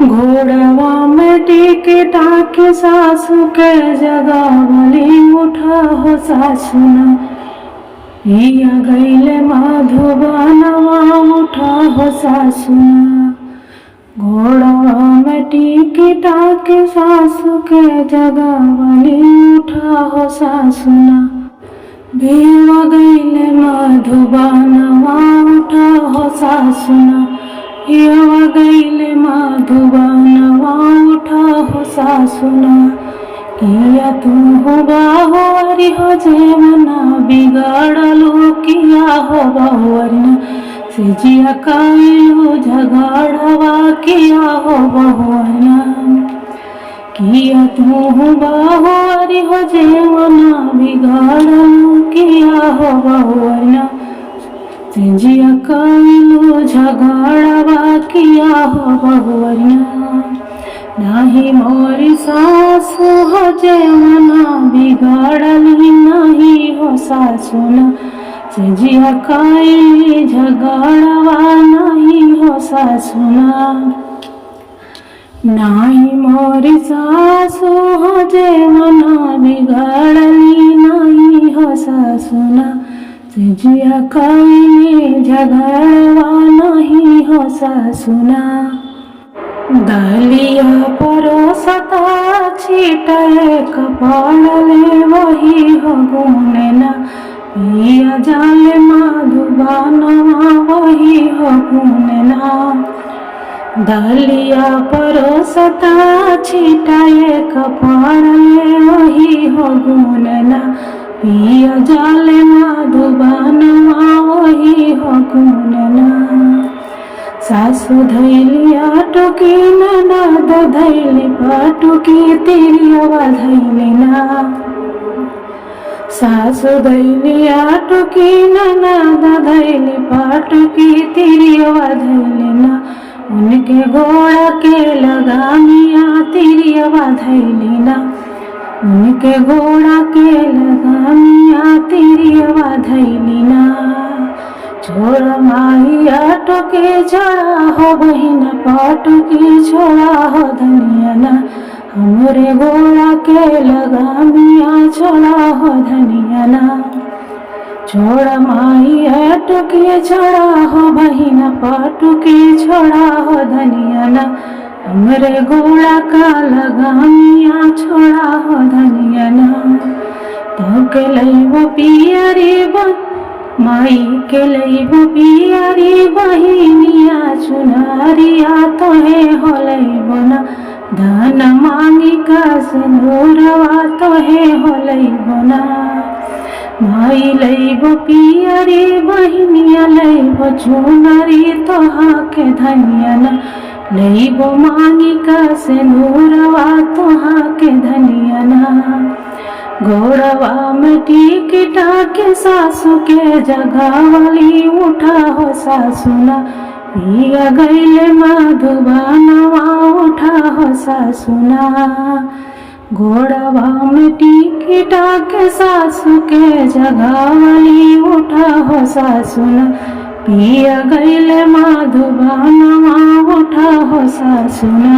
घोड़वा में टिकटा के सासू के जगावली उठा हो सासुना। पिया गईले मधुबनवा उठा हो सासुना। घोड़वा में टिकटा के सासू के जगावली उठा हो सासुना। पिया गईले मधुबनवा उठा हो सासुना। पिया गईले मधुबनवा उठा हो सासुना। किया तू हो बाहुअरी हो जेवना बिगाड़लू किया हो बहुअरिना। सिजिया काइलू झगड़वा किया हो बहुअरिना। किया तू हो बाहुअरी हो जेवना बिगाड़लू किया हो बहुअरिना। सिजिया काइलू झगड़वा किया हो बहुअरिना। नाही मोरी सासु हो जेवना बिगाड़ली नहीं हो सासुना। सिजिया काइली झगड़वा नहीं हो सासुना। नाही मोरी सासु हो जेवना बिगाड़ली नहीं हो सासुना। सिजिया काइली झगड़वा नहीं हो सासुना। दलिया परोसता छीटे कपाड़ले वही हो गुनेना। पिया जाले मधुबनवा वही हो गुनेना। दलिया परोसता छीटे कपाड़ले वही हो गुनेना। पिया जाले मधुबनवा वही हो गुनेना। सासु धैलिया टोकी ननद धैली पाटुकी तिरियवा धैलिना। सासु धैलिया टोकी ननद धैली पाटुकी तिरियवा धैलिना। उनके घोड़ा के लगामिया तिरियवा धैलिना। उनके घोड़ा के लगामिया तिरियवा धैलिना। छोड़ा माई आटो के छोड़ा हो बहिन पाटो के छोड़ा हो धनियाना। हमरे घोड़ा के लगामिया छोड़ा हो धनियाना। छोड़ा माई आटो के छोड़ा हो बहिन पाटो के छोड़ा हो धनियाना। हमरे घोड़ा का लगामिया छोड़ा हो धनियाना। तो के लईबो पियरी बन माई के लईबो पियरी बहिनिया चुनरिया तोहे हो लईबो ना। धन मांगी का सिंदूरवा तोहे हो लईबो ना। माई लईबो पियरी बहिनिया लईबो चुनरी तोहा के धनिया ना। लईबो मांगी का सिंदूरवा तोहा के धनिया ना। घोड़वा में टिकटा के सासू के जगावली उठा हो सासुना। पिया गईले मधुबनवा उठा हो सासुना। घोड़वा में टिकटा के सासू के जगावली उठा हो सासुना। पिया गईले मधुबनवा उठा हो सासुना।